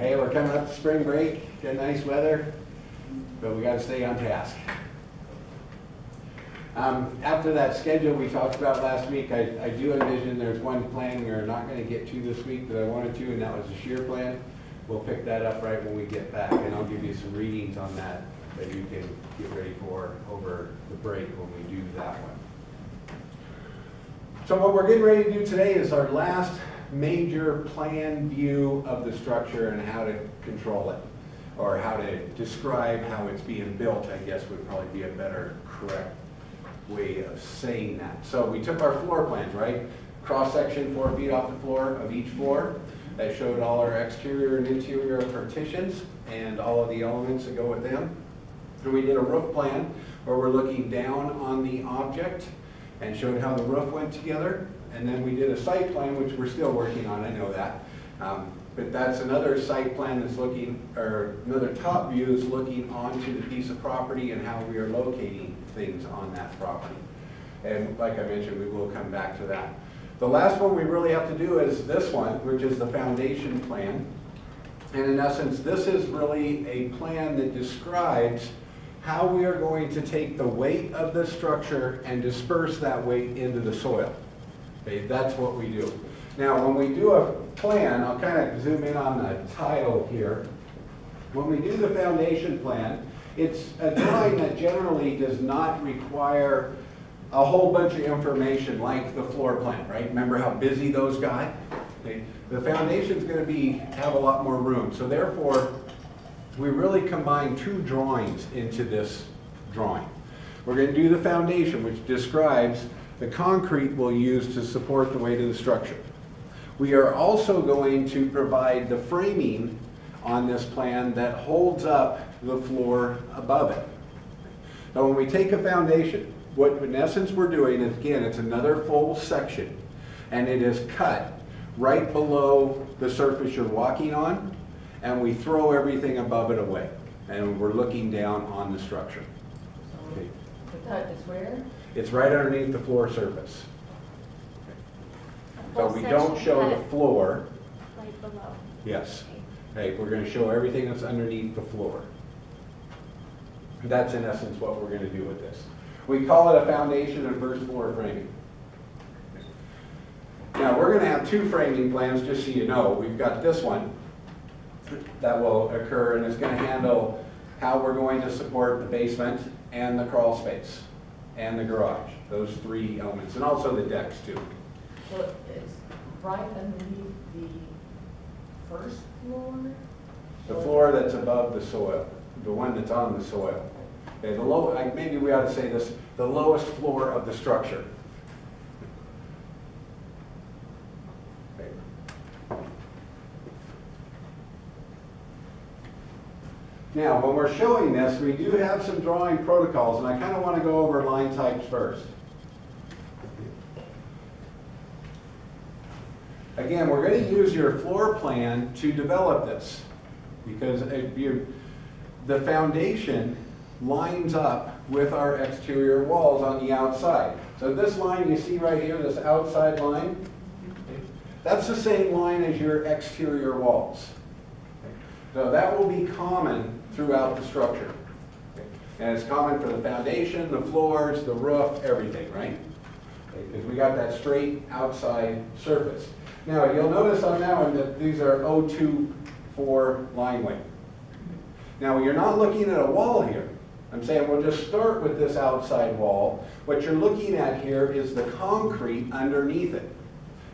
Hey, we're coming up to spring break, got nice weather, but we gotta stay on task. After that schedule we talked about last week, I do envision there's one plan we're not gonna get to this week that I wanted to, and that was the shear plan. We'll pick that up right when we get back, and I'll give you some readings on that you can get ready for over the break when we do that one. So what we're getting ready to do today is our last major plan view of the structure and how to control it, or how to describe how it's being built, I guess would probably be a better, correct way of saying that. So we took our floor plans, right? Cross section 4 feet off the floor of each floor. That showed all our exterior and interior partitions and all of the elements that go with them. And we did a roof plan where we're looking down on the object and showed how the roof went together. And then we did a site plan, which we're still working on, I know that. But that's another site plan that's looking, or another top view is looking onto the piece of property and how we are locating things on that property. And like I mentioned, we will come back to that. The last one we really have to do is this one, which is the foundation plan. And in essence, this is really a plan that describes how we are going to take the weight of the structure and disperse that weight into the soil. Okay, that's what we do. Now, when we do a plan, I'll kind of zoom in on the title here. When we do the foundation plan, it's a drawing that generally does not require a whole bunch of information like the floor plan, right? Remember how busy those got? Okay. The foundation's going to have a lot more room. So therefore, we really combine two drawings into this drawing. We're going to do the foundation, which describes the concrete we'll use to support the weight of the structure. We are also going to provide the framing on this plan that holds up the floor above it. Now when we take a foundation, what in essence we're doing is, again, it's another full section, and it is cut right below the surface you're walking on, and we throw everything above it away, and we're looking down on the structure. Okay. The cut is where? It's right underneath the floor surface. So Full we don't section show the cut floor. right below. Yes. Okay, we're going to show everything that's underneath the floor. That's in essence what we're going to do with this. We call it a foundation and first floor framing. Now we're going to have two framing plans, just so you know. We've got this one that will occur, and it's going to handle how we're going to support the basement and the crawl space and the garage, those three elements, and also the decks too. So it's right underneath the first floor? The floor that's above the soil, the one that's on the soil. Okay, maybe we ought to say this, the lowest floor of the structure. Okay. Now, when we're showing this, we do have some drawing protocols, and I kind of want to go over line types first. Again, we're going to use your floor plan to develop this, because the foundation lines up with our exterior walls on the outside. So this line you see right here, this outside line, that's the same line as your exterior walls. So that will be common throughout the structure. And it's common for the foundation, the floors, the roof, everything, right? Because we got that straight outside surface. Now you'll notice on that one that these are 024 line weight. Now you're not looking at a wall here. I'm saying we'll just start with this outside wall. What you're looking at here is the concrete underneath it,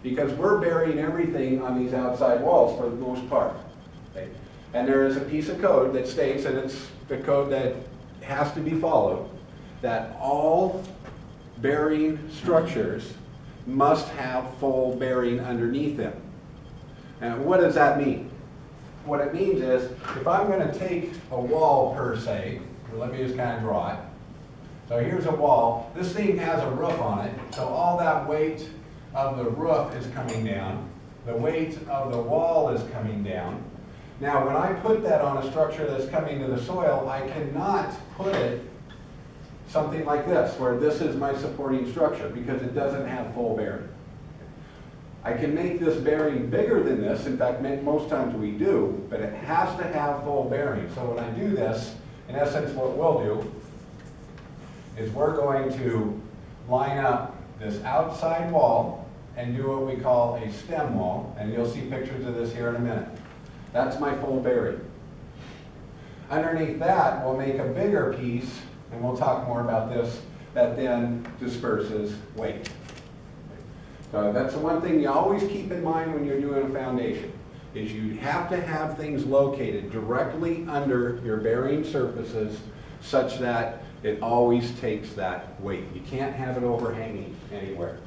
because we're burying everything on these outside walls for the most part. Okay? And there is a piece of code that states, and it's the code that has to be followed, that all bearing structures must have full bearing underneath them. And what does that mean? What it means is, if I'm going to take a wall per se, let me just kind of draw it. So here's a wall. This thing has a roof on it, so all that weight of the roof is coming down. The weight of the wall is coming down. Now when I put that on a structure that's coming to the soil, I cannot put it something like this, where this is my supporting structure, because it doesn't have full bearing. I can make this bearing bigger than this. In fact, most times we do, but it has to have full bearing. So when I do this, in essence, what we'll do is we're going to line up this outside wall and do what we call a stem wall, and you'll see pictures of this here in a minute. That's my full bearing. Underneath that, we'll make a bigger piece, and we'll talk more about this, that then disperses weight. So that's the one thing you always keep in mind when you're doing a foundation, is you have to have things located directly under your bearing surfaces such that it always takes that weight. You can't have it overhanging anywhere.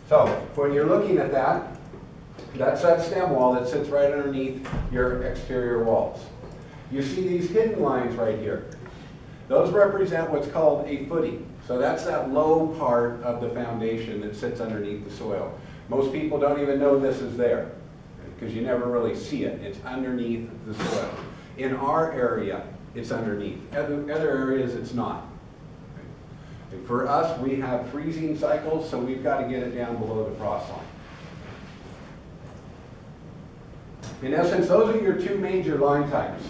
So when you're looking at that, that's that stem wall that sits right underneath your exterior walls. You see these hidden lines right here. Those represent what's called a footing. So that's that low part of the foundation that sits underneath the soil. Most people don't even know this is there because you never really see it. It's underneath the soil. In our area, it's underneath. Other areas, it's not. And for us, we have freezing cycles, so we've got to get it down below the frost line. In essence, those are your two major line types,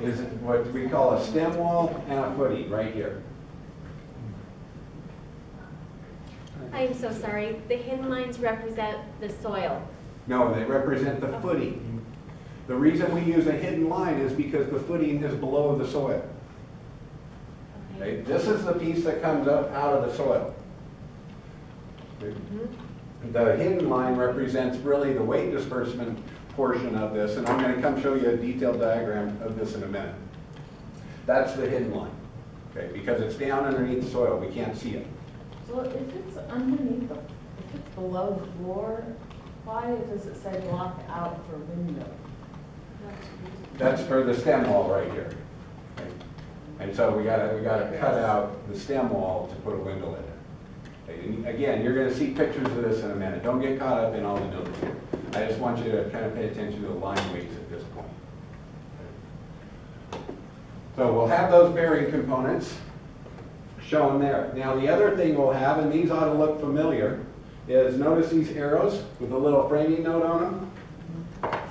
is what we call a stem wall and a footing right here. I'm so sorry. The hidden lines represent the soil. No, they represent the footing. The reason we use a hidden line is because the footing is below the soil. Okay? This is the piece that comes up out of the soil. The hidden line represents really the weight disbursement portion of this, and I'm going to come show you a detailed diagram of this in a minute. That's the hidden line, okay? Because it's down underneath the soil, we can't see it. So if it's underneath the, if it's below the floor, why does it say block out for window? That's for the stem wall right here. Okay? And so we gotta cut out the stem wall to put a window in it. Okay? And again, you're going to see pictures of this in a minute. Don't get caught up in all the notes here. I just want you to kind of pay attention to the line weights at this point. Okay? So we'll have those bearing components shown there. Now the other thing we'll have, and these ought to look familiar, is notice these arrows with a little framing note on them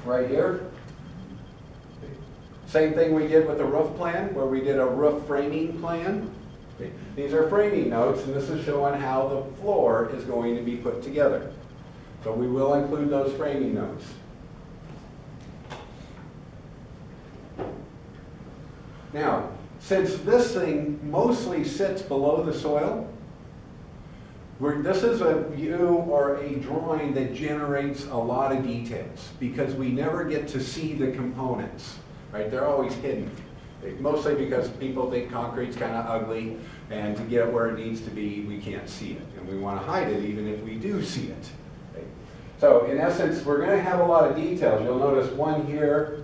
right here. Same thing we did with the roof plan, where we did a roof framing plan. Okay. These are framing notes, and this is showing how the floor is going to be put together. So we will include those framing notes. Now, since this thing mostly sits below the soil, this is a view or a drawing that generates a lot of details because we never get to see the components, right? They're always hidden, mostly because people think concrete's kind of ugly, and to get where it needs to be, we can't see it, and we want to hide it even if we do see it. Okay? So in essence, we're going to have a lot of details. You'll notice one here,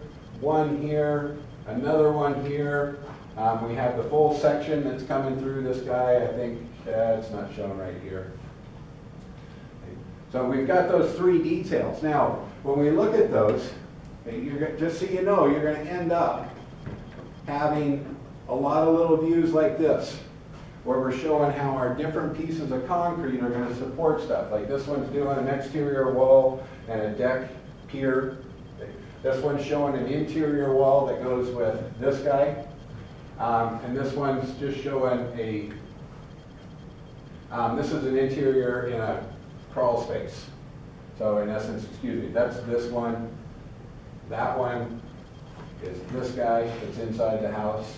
another one here. We have the full section that's coming through this guy. I think it's not shown right here. Okay. So we've got those three details. Now, when we look at those, just so you know, you're going to end up having a lot of little views like this, where we're showing how our different pieces of concrete are going to support stuff. Like this one's doing an exterior wall and a deck pier. This one's showing an interior wall that goes with this guy. And this one's just showing a, this is an interior in a crawl space. So in essence, excuse me, that's this one. That one is this guy that's inside the house.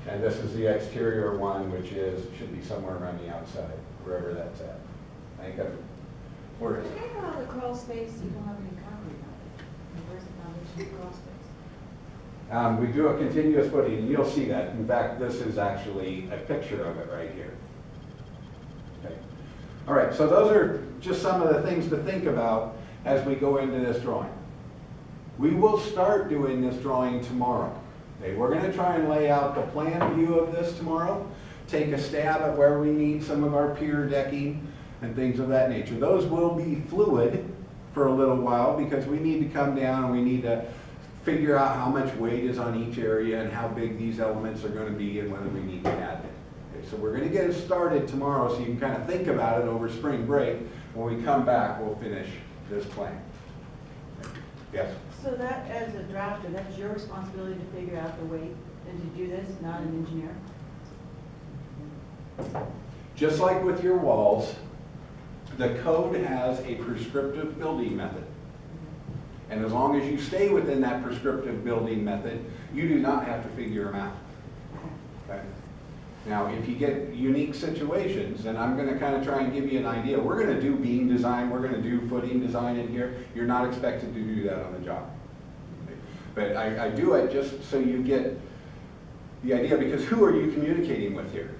And this is the exterior one, which should be somewhere around the outside, wherever that's at. I think where is it? If you have a crawl space, you don't have any concrete on it. And where's the foundation crawl space? We do a continuous footing, and you'll see that. In fact, this is actually a picture of it right here. Okay. All right, so those are just some of the things to think about as we go into this drawing. We will start doing this drawing tomorrow. Okay, we're going to try and lay out the plan view of this tomorrow, take a stab at where we need some of our pier decking and things of that nature. Those will be fluid for a little while because we need to come down and we need to figure out how much weight is on each area and how big these elements are going to be and whether we need to add it. Okay, so we're gonna get it started tomorrow, so you can kind of think about it over spring break. When we come back, we'll finish this plan. Yes? So that, as a drafter, that's your responsibility to figure out the weight and to do this, not an engineer? Just like with your walls, the code has a prescriptive building method. And as long as you stay within that prescriptive building method, you do not have to figure them out. Okay? Now, if you get unique situations, and I'm gonna kind of try and give you an idea, we're gonna do beam design, we're gonna do footing design in here. You're not expected to do that on the job. But I do it just so you get the idea, because who are you communicating with here?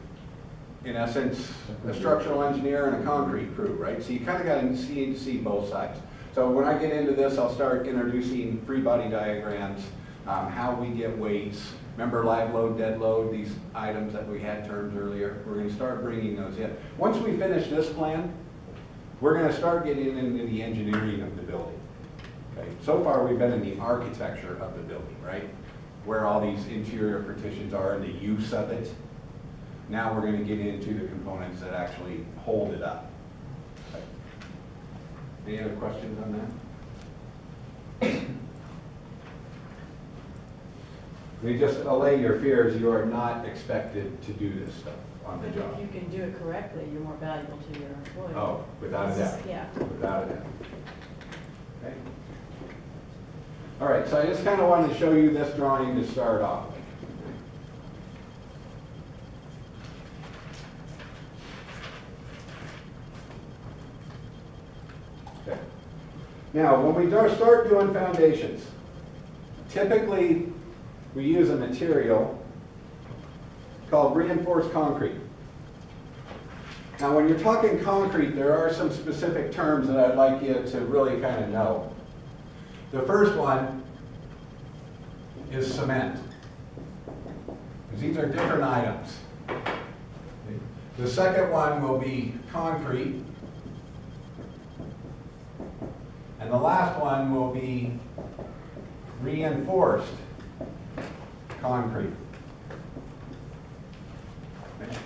In essence, a structural engineer and a concrete crew, right? So you kind of got to see both sides. So when I get into this, I'll start introducing free body diagrams, how we get weights. Remember live load, dead load, these items that we had terms earlier? We're going to start bringing those in. Once we finish this plan, we're going to start getting into the engineering of the building. Okay? So far, we've been in the architecture of the building, right? Where all these interior partitions are and the use of it. Now we're going to get into the components that actually hold it up. Okay. Any other questions on that? We just allay your fears. You are not expected to do this stuff on the But job. if you can do it correctly, you're more valuable to your employer. Oh, without a doubt. Yeah. Without a doubt. Okay. All right, so I just kind of wanted to show you this drawing to start off with. Okay. Now, when we start doing foundations, typically we use a material called reinforced concrete. Now, when you're talking concrete, there are some specific terms that I'd like you to really kind of know. The first one is cement, because these are different items. The second one will be concrete. And the last one will be reinforced concrete. Okay.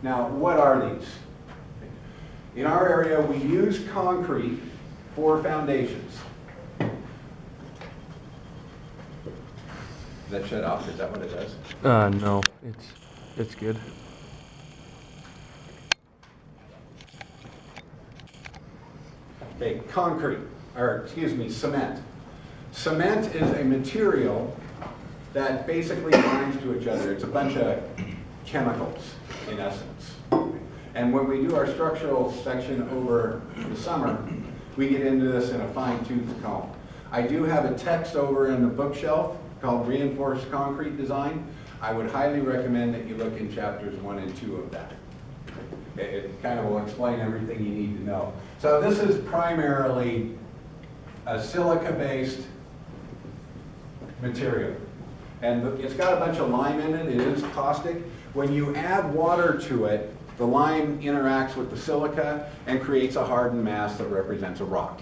Now, what are these? In our area, we use concrete for foundations. Is that shut off? Is that what it does? No, it's good. Okay, concrete, or excuse me, cement. Cement is a material that basically binds to each other. It's a bunch of chemicals, in essence. And when we do our structural section over the summer, we get into this in a fine-tooth comb. I do have a text over in the bookshelf called Reinforced Concrete Design. I would highly recommend that you look in chapters 1 and 2 of that. It kind of will explain everything you need to know. So this is primarily a silica-based material. And it's got a bunch of lime in it. It is caustic. When you add water to it, the lime interacts with the silica and creates a hardened mass that represents a rock.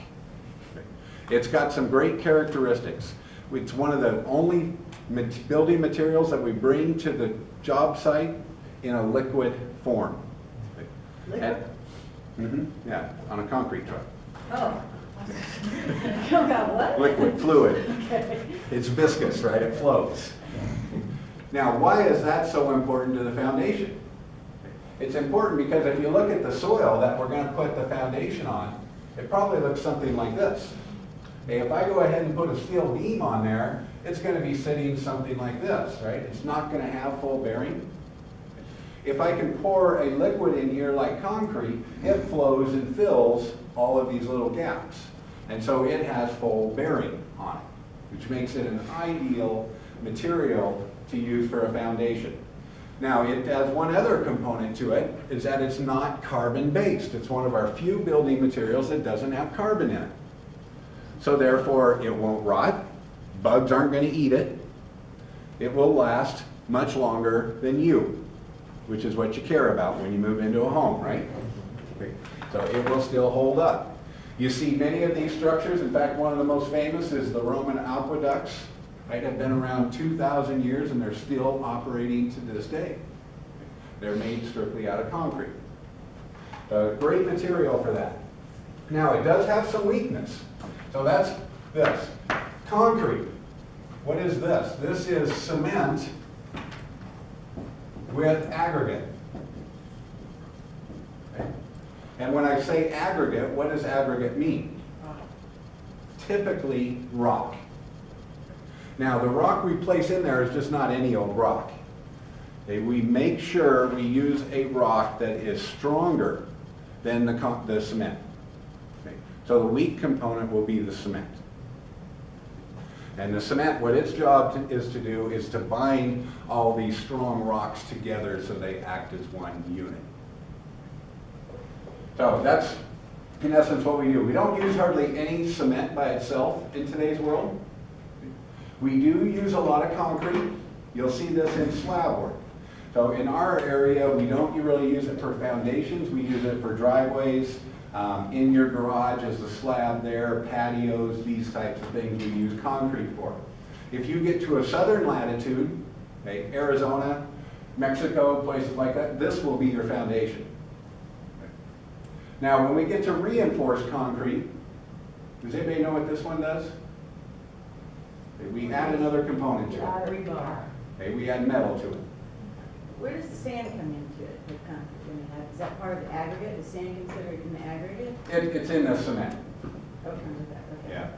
It's got some great characteristics. It's one of the only building materials that we bring to the job site in a liquid form. Liquid? Yeah, on a concrete truck. Oh. You got what? Liquid, fluid. Okay. It's viscous, right? It floats. Now, why is that so important to the foundation? It's important because if you look at the soil that we're going to put the foundation on, it probably looks something like this. Okay, if I go ahead and put a steel beam on there, it's going to be sitting something like this, right? It's not going to have full bearing. If I can pour a liquid in here like concrete, it flows and fills all of these little gaps. And so it has full bearing on it, which makes it an ideal material to use for a foundation. Now, it has one other component to it, is that it's not carbon-based. It's one of our few building materials that doesn't have carbon in it. So therefore, it won't rot. Bugs aren't going to eat it. It will last much longer than you, which is what you care about when you move into a home, right? Okay. So it will still hold up. You see many of these structures. In fact, one of the most famous is the Roman aqueducts. Right, have been around 2,000 years and they're still operating to this day. They're made strictly out of concrete. A great material for that. Now, it does have some weakness. So that's this. Concrete. What is this? This is cement with aggregate. Okay. And when I say aggregate, what does aggregate mean? Typically rock. Now, the rock we place in there is just not any old rock. Okay, we make sure we use a rock that is stronger than the cement. Okay, so the weak component will be the cement. And the cement, what its job is to do is to bind all these strong rocks together so they act as one unit. So that's, in essence, what we do. We don't use hardly any cement by itself in today's world. We do use a lot of concrete. You'll see this in slab work. So in our area, we don't really use it for foundations. We use it for driveways, in your garage as a slab there, patios, these types of things we use concrete for. If you get to a southern latitude, okay, Arizona, Mexico, places like that, this will be your foundation. Now, when we get to reinforced concrete, does anybody know what this one does? Okay, we add another component to it. Rebar. Okay, we add metal to it. Where does the sand come into it, the concrete, when you have, is that part of the aggregate? Is sand considered in the aggregate? It's in the cement. Oh, it comes with that, okay.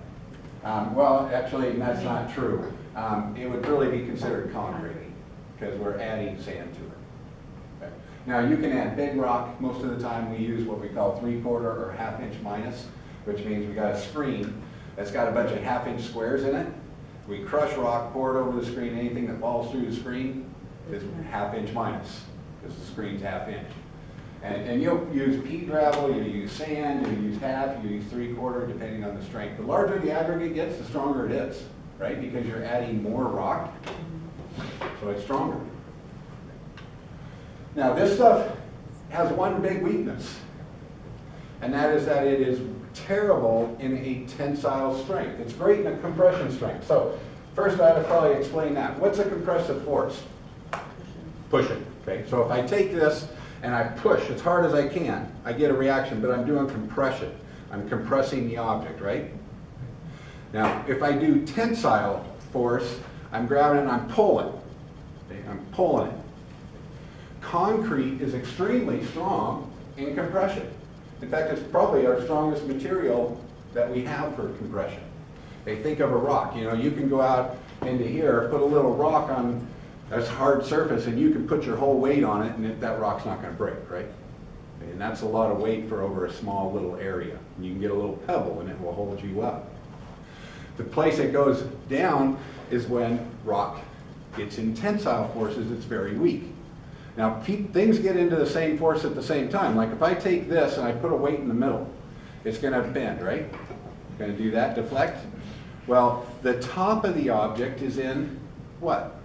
Yeah. Well, actually, that's not true. It would really be considered concrete because we're adding sand to it. Okay. Now, you can add big rock. Most of the time, we use what we call 3/4 or 1/2 inch minus, which means we got a screen that's got a bunch of 1/2 inch squares in it. We crush rock, pour it over the screen. Anything that falls through the screen is 1/2 inch minus because the screen's 1/2 inch. And you'll use pea gravel, you use sand, you use 1/2, you use 3/4, depending on the strength. The larger the aggregate gets, the stronger it is, right? Because you're adding more rock, so it's stronger. Now, this stuff has one big weakness, and that is that it is terrible in a tensile strength. It's great in a compression strength. So, first I ought to probably explain that. What's a compressive force? Pushing. Okay, so if I take this and I push as hard as I can, I get a reaction, but I'm doing compression. I'm compressing the object, right? Now, if I do tensile force, I'm grabbing it and I'm pulling. Okay, I'm pulling it. Concrete is extremely strong in compression. In fact, it's probably our strongest material that we have for compression. Okay, think of a rock. You know, you can go out into here, put a little rock on a hard surface, and you can put your whole weight on it, and that rock's not going to break, right? And that's a lot of weight for over a small little area. And you can get a little pebble, and it will hold you up. The place it goes down is when rock gets in tensile forces, it's very weak. Now, things get into the same force at the same time. Like if I take this and I put a weight in the middle, it's going to bend, right? It's going to do that, deflect. Well, the top of the object is in what?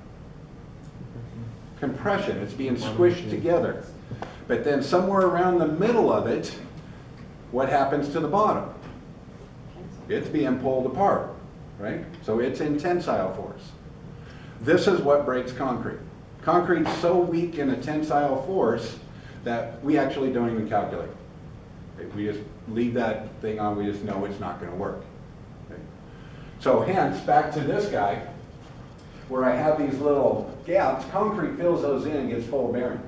Compression. It's being squished together. But then somewhere around the middle of it, what happens to the bottom? It's being pulled apart, right? So it's in tensile force. This is what breaks concrete. Concrete's so weak in a tensile force that we actually don't even calculate. Okay, we just leave that thing on, we just know it's not going to work. Okay. So hence, back to this guy, where I have these little gaps, concrete fills those in and gets full bearing.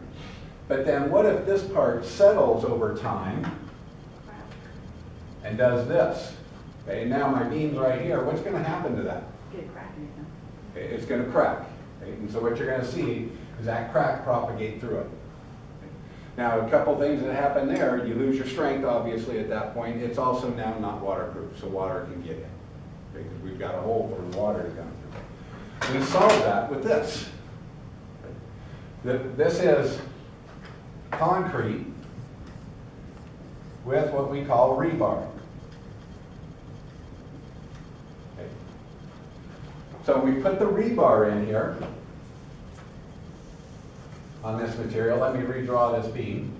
But then what if this part settles over time and does this? Okay, now my beam's right here, what's going to happen to that? Get a crack in it, huh? Okay, it's going to crack. Okay, and so what you're going to see is that crack propagate through it. Okay. Now, a couple things that happen there, you lose your strength, obviously, at that point. It's also now not waterproof, so water can get in. Okay, because we've got a hole for the water to come through. We solve that with this. This is concrete with what we call rebar. Okay. So we put the rebar in here on this material. Let me redraw this beam.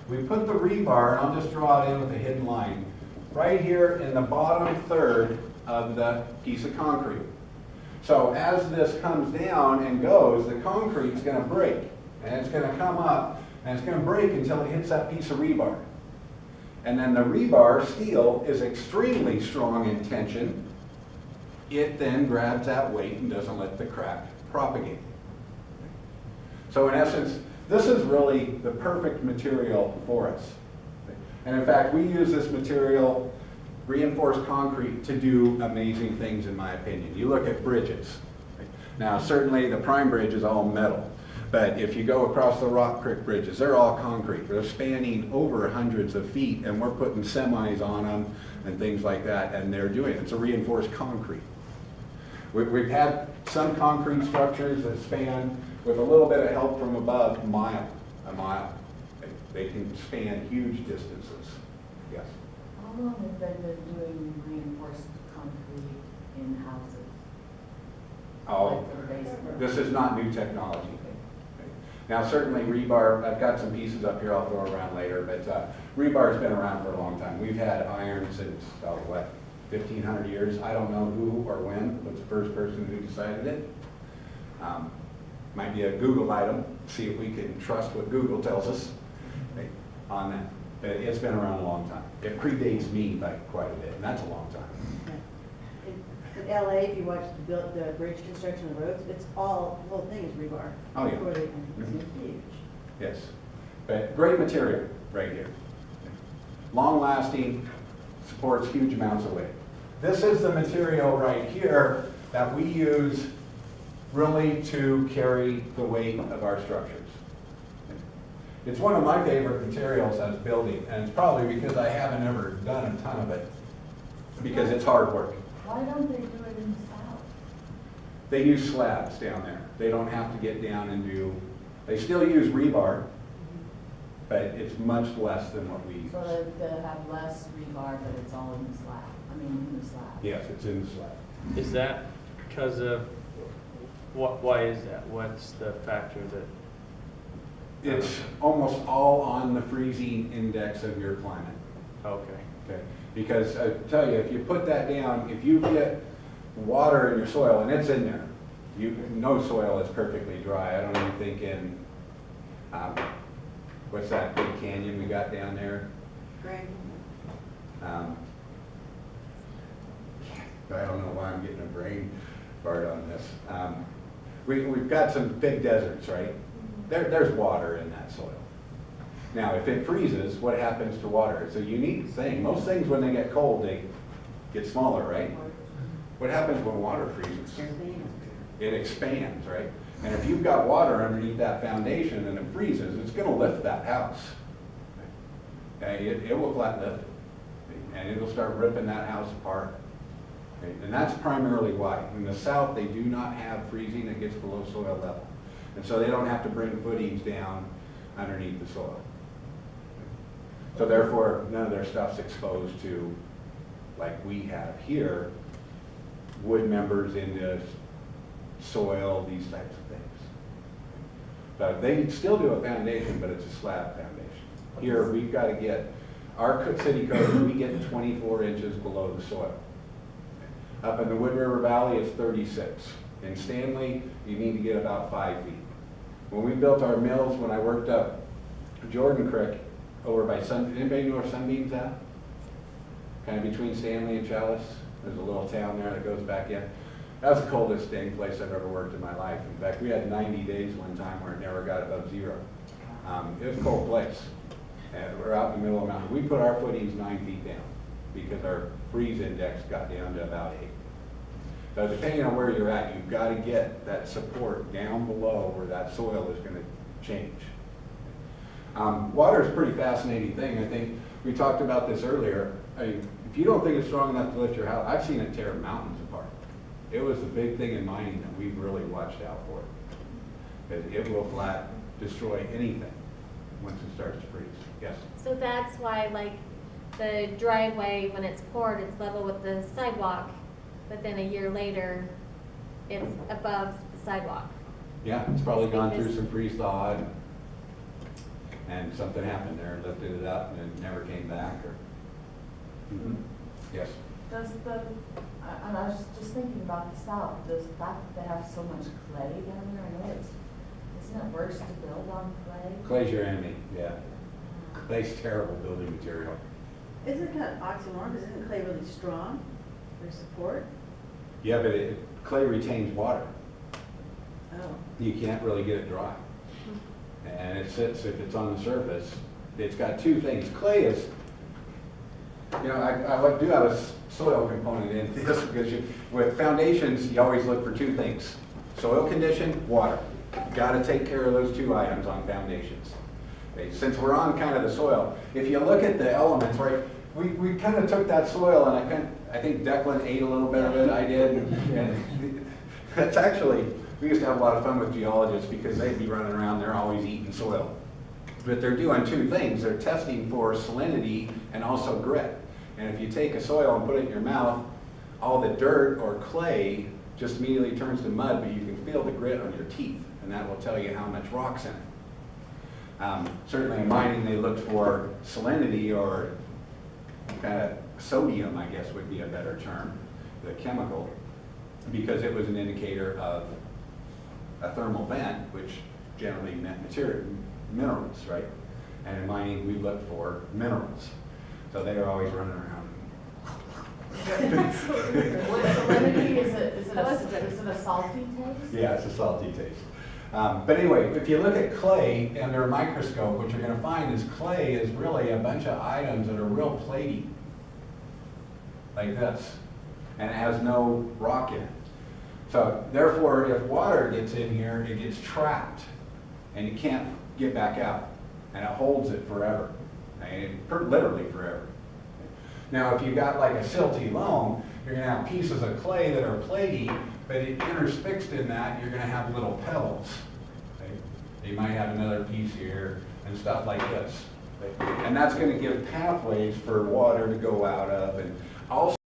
We put the rebar, and I'll just draw it in with a hidden line, right here in the bottom third of the piece of concrete. So as this comes down and goes, the concrete's going to break. And it's gonna come up, and it's gonna break until it hits that piece of rebar. And then the rebar, steel, is extremely strong in tension. It then grabs that weight and doesn't let the crack propagate. So in essence, this is really the perfect material for us. And in fact, we use this material, reinforced concrete, to do amazing things in my opinion. You look at bridges. Now certainly the Prime Bridge is all metal, but if you go across the Rock Creek bridges, they're all concrete. They're spanning over hundreds of feet, and we're putting semis on them and things like that, and they're doing it. It's a reinforced concrete. We've had some concrete structures that span, with a little bit of help from above, a mile. They can span huge distances. Yes. How long have they been doing reinforced concrete in houses? Oh, Like for basement? this is not new technology. Now certainly rebar, I've got some pieces up here I'll throw around later, but rebar's been around for a long time. We've had iron since, 1,500 years. I don't know who or when was the first person who decided it. Might be a Google item, see if we can trust what Google tells us on that. But it's been around a long time. It predates me by quite a bit, and that's a long time. In LA, if you watch the bridge construction of roads, it's all, the whole thing is rebar. Oh, yeah. Before they- It's huge. Yes, but great material right here. Long lasting, supports huge amounts of weight. This is the material right here that we use really to carry the weight of our structures. It's one of my favorite materials as building, and it's probably because I haven't ever done a ton of it, because it's hard work. Why don't they do it in the south? They use slabs down there. They don't have to get down and do, they still use rebar, but it's much less than what we use. So they have less rebar, but it's all in the slab, in the slab. Yes, it's in the slab. Is that because of, why is that? What's the factor that? It's almost all on the freezing index of your climate. Okay. Okay, because I tell you, if you put that down, if you get water in your soil, and it's in there, no soil is perfectly dry. I don't even think in, what's that big canyon we got down there? Grand. I don't know why I'm getting a brain fart on this. We've got some big deserts, right? There's water in that soil. Now, if it freezes, what happens to water? It's a unique thing. Most things, when they get cold, they get smaller, right? What happens when water freezes? It expands, right? And if you've got water underneath that foundation and it freezes, it's going to lift that house. Okay? It will flat lift it. And it'll start ripping that house apart. Okay? And that's primarily why. In the south, they do not have freezing that gets below soil level. And so they don't have to bring footings down underneath the soil. So therefore, none of their stuff's exposed to, like we have here, wood members into soil, these types of things. But they still do a foundation, but it's a slab foundation. Here, we've got to get, our city code, we get 24 inches below the soil. Up in the Wood River Valley, it's 36. In Stanley, you need to get about 5 feet. When we built our mills, when I worked up Jordan Creek, over by anybody know where Sunbeam's at? Kind of between Stanley and Chalice. There's a little town there that goes back in. That was the coldest dang place I've ever worked in my life. In fact, we had 90 days one time where it never got above 0. It was a cold place. And we're out in the middle of the mountain. We put our footings 9 feet down because our freeze index got down to about 8. So depending on where you're at, you've got to get that support down below where that soil is going to change. Water is a pretty fascinating thing. I think we talked about this earlier. If you don't think it's strong enough to lift your house, I've seen it tear mountains apart. It was the big thing in mining that we've really watched out for. It will flat destroy anything once it starts to freeze. Yes? So that's why, like, the driveway, when it's poured, it's level with the sidewalk, but then a year later, it's above the sidewalk. Yeah, it's probably gone through some freeze thaw and something happened there, lifted it up and it never came back. Or Yes? Does and I was just thinking about the south, does the fact that they have so much clay down there, I know it's Isn't it worse to build on clay? Clay's your enemy, yeah. Clay's terrible building material. Isn't it kind of oxymoron, because isn't clay really strong for support? Yeah, but clay retains water. Oh. You can't really get it dry. And it sits, if it's on the surface, it's got two things. Clay is, you know, I do have a soil component in this because with foundations, you always look for two things. Soil condition, water. Got to take care of those two items on foundations. Okay, since we're on kind of the soil, if you look at the elements, right, we kind of took that soil and I think Declan ate a little bit of it, I did. And that's actually, we used to have a lot of fun with geologists because they'd be running around, they're always eating soil. But they're doing two things. They're testing for salinity and also grit. And if you take a soil and put it in your mouth, all the dirt or clay just immediately turns to mud, but you can feel the grit on your teeth, and that will tell you how much rock's in it. Certainly in mining, they looked for salinity or kind of sodium, I guess would be a better term, the chemical, because it was an indicator of a thermal vent, which generally meant minerals, right? And in mining, we look for minerals. So they are always running around. What salinity, is it a salty taste? Yeah, it's a salty taste. But anyway, if you look at clay under a microscope, what you're going to find is clay is really a bunch of items that are real platy, like this, and it has no rock in it. So therefore, if water gets in here, it gets trapped, and it can't get back out, and it holds it forever, and literally forever. Now, if you got like a silty loam, you're going to have pieces of clay that are platy, but intermixed in that, you're going to have little pebbles. Okay? You might have another piece here and stuff like this. Okay? And that's going to give pathways for water to go out of, and also